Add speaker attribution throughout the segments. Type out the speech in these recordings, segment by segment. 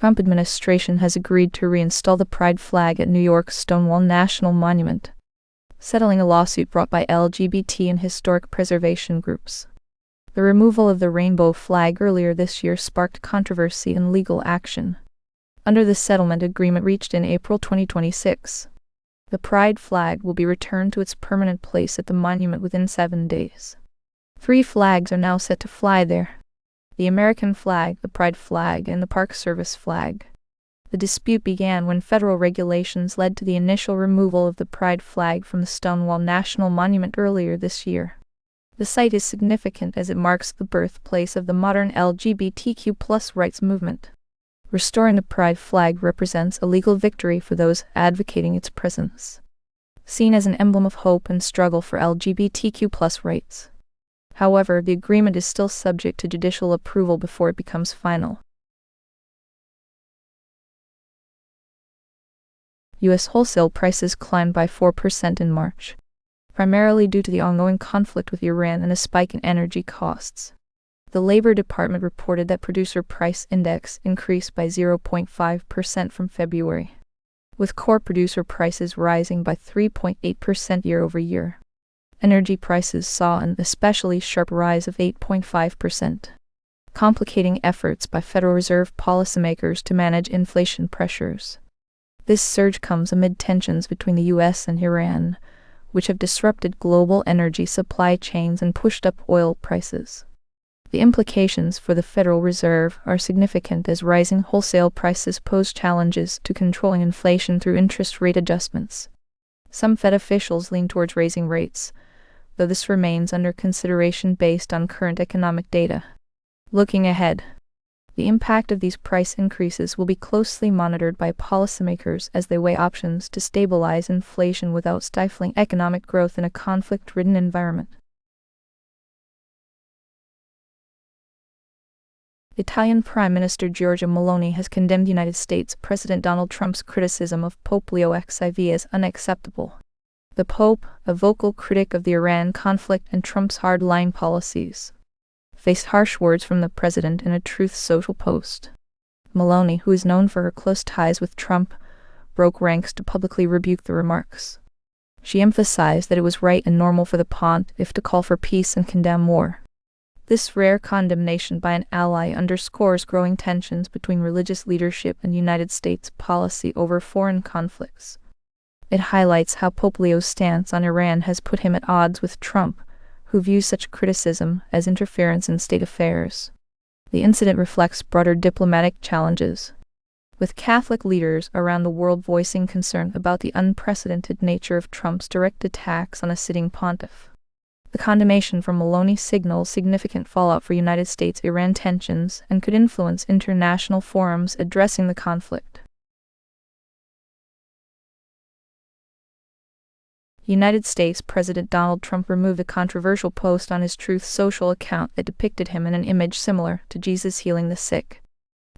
Speaker 1: Trump administration has agreed to reinstall the pride flag at New York's Stonewall National Monument, settling a lawsuit brought by LGBT and historic preservation groups. The removal of the rainbow flag earlier this year sparked controversy and legal action. Under the settlement agreement reached in April 2026, the pride flag will be returned to its permanent place at the monument within 7 days. 3 flags are now set to fly there: the American flag, the pride flag, and the Park Service flag. The dispute began when federal regulations led to the initial removal of the pride flag from the Stonewall National Monument earlier this year. The site is significant as it marks the birthplace of the modern LGBTQ+ rights movement. Restoring the pride flag represents a legal victory for those advocating its presence, seen as an emblem of hope and struggle for LGBTQ+ rights. However, the agreement is still subject to judicial approval before it becomes final. U.S. wholesale prices climbed by 4% in March, primarily due to the ongoing conflict with Iran and a spike in energy costs. The Labor Department reported that Producer Price Index increased by 0.5% from February, with core producer prices rising by 3.8% year-over-year. Energy prices saw an especially sharp rise of 8.5%, complicating efforts by Federal Reserve policymakers to manage inflation pressures. This surge comes amid tensions between the U.S. and Iran, which have disrupted global energy supply chains and pushed up oil prices. The implications for the Federal Reserve are significant as rising wholesale prices pose challenges to controlling inflation through interest rate adjustments. Some Fed officials lean towards raising rates, though this remains under consideration based on current economic data. Looking ahead, the impact of these price increases will be closely monitored by policymakers as they weigh options to stabilize inflation without stifling economic growth in a conflict-ridden environment. Italian Prime Minister Giorgia Meloni has condemned United States President Donald Trump's criticism of Pope Leo XIV as unacceptable. The Pope, a vocal critic of the Iran conflict and Trump's hard-line policies, faced harsh words from the president in a Truth Social post. Meloni, who is known for her close ties with Trump, broke ranks to publicly rebuke the remarks. She emphasized that it was right and normal for the pontiff to call for peace and condemn war. This rare condemnation by an ally underscores growing tensions between religious leadership and United States policy over foreign conflicts. It highlights how Pope Leo's stance on Iran has put him at odds with Trump, who views such criticism as interference in state affairs. The incident reflects broader diplomatic challenges, with Catholic leaders around the world voicing concern about the unprecedented nature of Trump's direct attacks on a sitting pontiff. The condemnation from Meloni signals significant fallout for United States-Iran tensions and could influence international forums addressing the conflict. United States President Donald Trump removed a controversial post on his Truth Social account that depicted him in an image similar to Jesus healing the sick.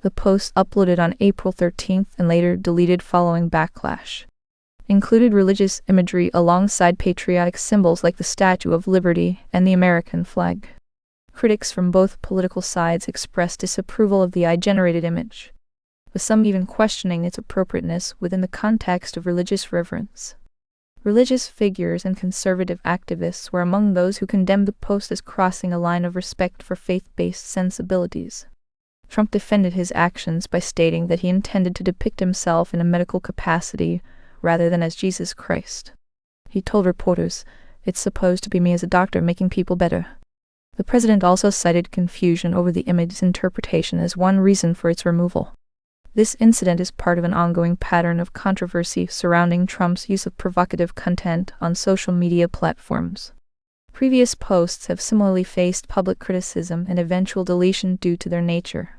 Speaker 1: The post, uploaded on April 13 and later deleted following backlash, included religious imagery alongside patriotic symbols like the Statue of Liberty and the American flag. Critics from both political sides expressed disapproval of the AI-generated image, with some even questioning its appropriateness within the context of religious reverence. Religious figures and conservative activists were among those who condemned the post as crossing a line of respect for faith-based sensibilities. Trump defended his actions by stating that he intended to depict himself in a medical capacity rather than as Jesus Christ. He told reporters, "It's supposed to be me as a doctor making people better." The president also cited confusion over the image's interpretation as one reason for its removal. This incident is part of an ongoing pattern of controversy surrounding Trump's use of provocative content on social media platforms. Previous posts have similarly faced public criticism and eventual deletion due to their nature.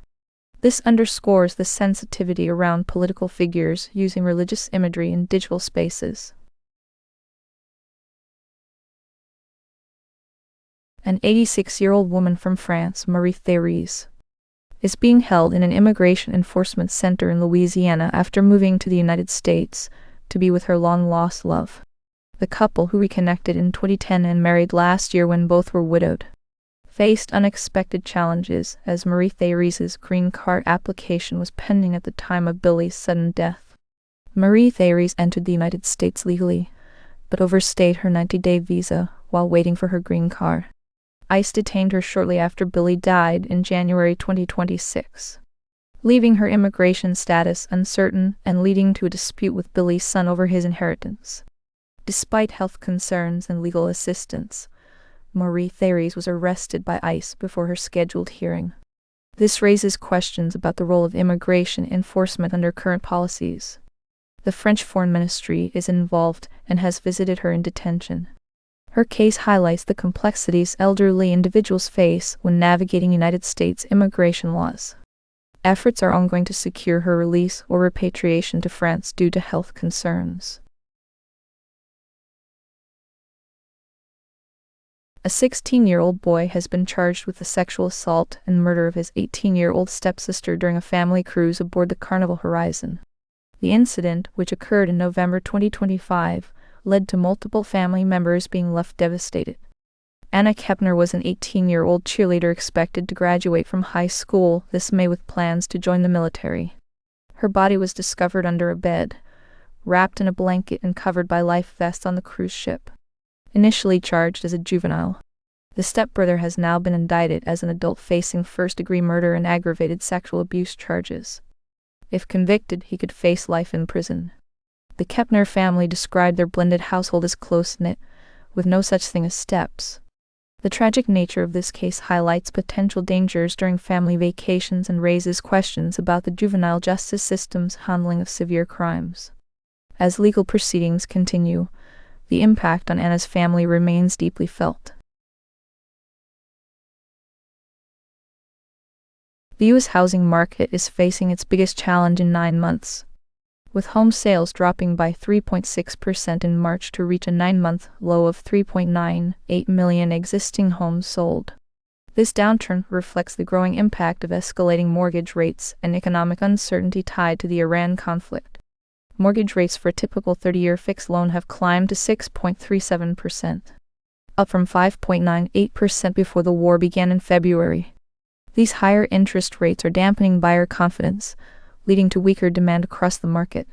Speaker 1: This underscores the sensitivity around political figures using religious imagery in digital spaces. An 86-year-old woman from France, Marie-Thérèse, is being held in an immigration enforcement center in Louisiana after moving to the United States to be with her long-lost love. The couple, who reconnected in 2010 and married last year when both were widowed, faced unexpected challenges as Marie-Thérèse's green card application was pending at the time of Billy's sudden death. Marie-Thérèse entered the United States legally, but overstayed her 90-day visa while waiting for her green card. ICE detained her shortly after Billy died in January 2026, leaving her immigration status uncertain and leading to a dispute with Billy's son over his inheritance. Despite health concerns and legal assistance, Marie-Thérèse was arrested by ICE before her scheduled hearing. This raises questions about the role of immigration enforcement under current policies. The French Foreign Ministry is involved and has visited her in detention. Her case highlights the complexities elderly individuals face when navigating United States immigration laws. Efforts are ongoing to secure her release or repatriation to France due to health concerns. A 16-year-old boy has been charged with the sexual assault and murder of his 18-year-old stepsister during a family cruise aboard the Carnival Horizon. The incident, which occurred in November 2025, led to multiple family members being left devastated. Anna Kepner was an 18-year-old cheerleader expected to graduate from high school this May with plans to join the military. Her body was discovered under a bed, wrapped in a blanket and covered by life vests on the cruise ship. Initially charged as a juvenile, the stepbrother has now been indicted as an adult facing first-degree murder and aggravated sexual abuse charges. If convicted, he could face life in prison. The Kepner family described their blended household as close-knit, with no such thing as steps. The tragic nature of this case highlights potential dangers during family vacations and raises questions about the juvenile justice system's handling of severe crimes. As legal proceedings continue, the impact on Anna's family remains deeply felt. The U.S. housing market is facing its biggest challenge in 9 months, with home sales dropping by 3.6% in March to reach a 9-month low of 3.98 million existing homes sold. This downturn reflects the growing impact of escalating mortgage rates and economic uncertainty tied to the Iran conflict. Mortgage rates for a typical 30-year fixed loan have climbed to 6.37%, up from 5.98% before the war began in February. These higher interest rates are dampening buyer confidence, leading to weaker demand across the market.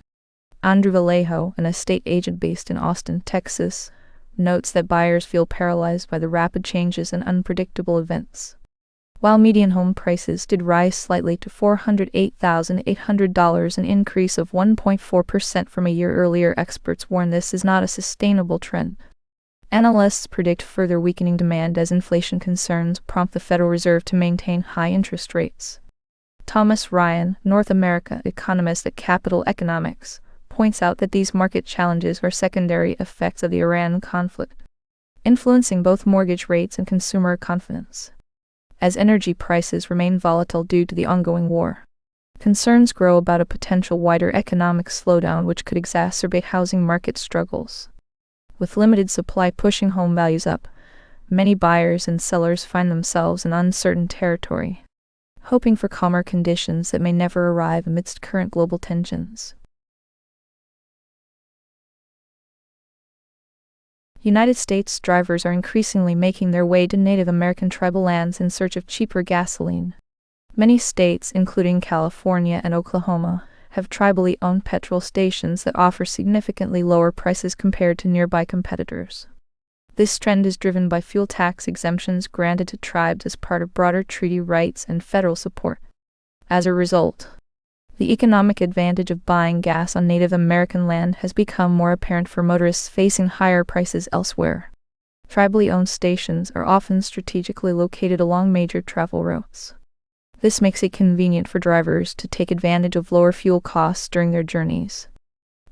Speaker 1: Andrew Vallejo, an estate agent based in Austin, Texas, notes that buyers feel paralyzed by the rapid changes and unpredictable events. While median home prices did rise slightly to $408,800, an increase of 1.4% from a year earlier, experts warn this is not a sustainable trend. Analysts predict further weakening demand as inflation concerns prompt the Federal Reserve to maintain high interest rates. Thomas Ryan, North America economist at Capital Economics, points out that these market challenges are secondary effects of the Iran conflict, influencing both mortgage rates and consumer confidence. As energy prices remain volatile due to the ongoing war, concerns grow about a potential wider economic slowdown which could exacerbate housing market struggles. With limited supply pushing home values up, many buyers and sellers find themselves in uncertain territory, hoping for calmer conditions that may never arrive amidst current global tensions. United States drivers are increasingly making their way to Native American tribal lands in search of cheaper gasoline. Many states, including California and Oklahoma, have tribally owned petrol stations that offer significantly lower prices compared to nearby competitors. This trend is driven by fuel tax exemptions granted to tribes as part of broader treaty rights and federal support. As a result, the economic advantage of buying gas on Native American land has become more apparent for motorists facing higher prices elsewhere. Tribally owned stations are often strategically located along major travel routes. This makes it convenient for drivers to take advantage of lower fuel costs during their journeys.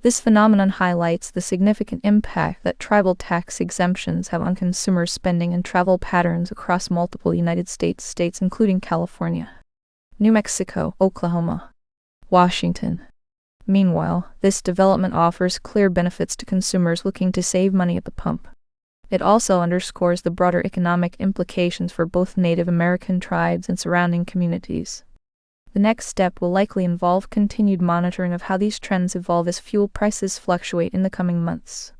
Speaker 1: This phenomenon highlights the significant impact that tribal tax exemptions have on consumer spending and travel patterns across multiple United States states, including California, New Mexico, Oklahoma, Washington. Meanwhile, this development offers clear benefits to consumers looking to save money at the pump. It also underscores the broader economic implications for both Native American tribes and surrounding communities. The next step will likely involve continued monitoring of how these trends evolve as fuel prices fluctuate in the coming months.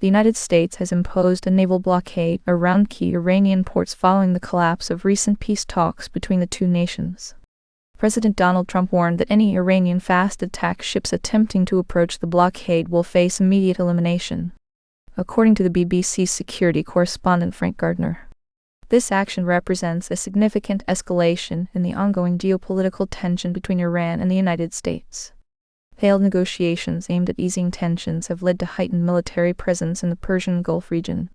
Speaker 1: The United States has imposed a naval blockade around key Iranian ports following the collapse of recent peace talks between the two nations. President Donald Trump warned that any Iranian fast attack ships attempting to approach the blockade will face immediate elimination, according to the BBC's security correspondent Frank Gardner. This action represents a significant escalation in the ongoing geopolitical tension between Iran and the United States. Failed negotiations aimed at easing tensions have led to heightened military presence in the Persian Gulf region.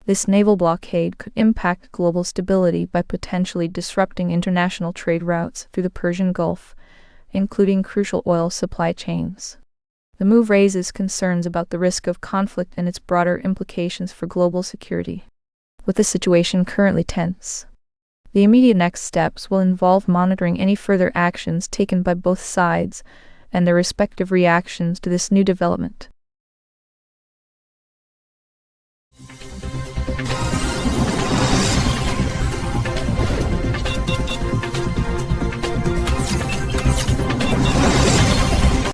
Speaker 1: This naval blockade could impact global stability by potentially disrupting international trade routes through the Persian Gulf, including crucial oil supply chains. The move raises concerns about the risk of conflict and its broader implications for global security. With the situation currently tense, the immediate next steps will involve monitoring any further actions taken by both sides and their respective reactions to this new development.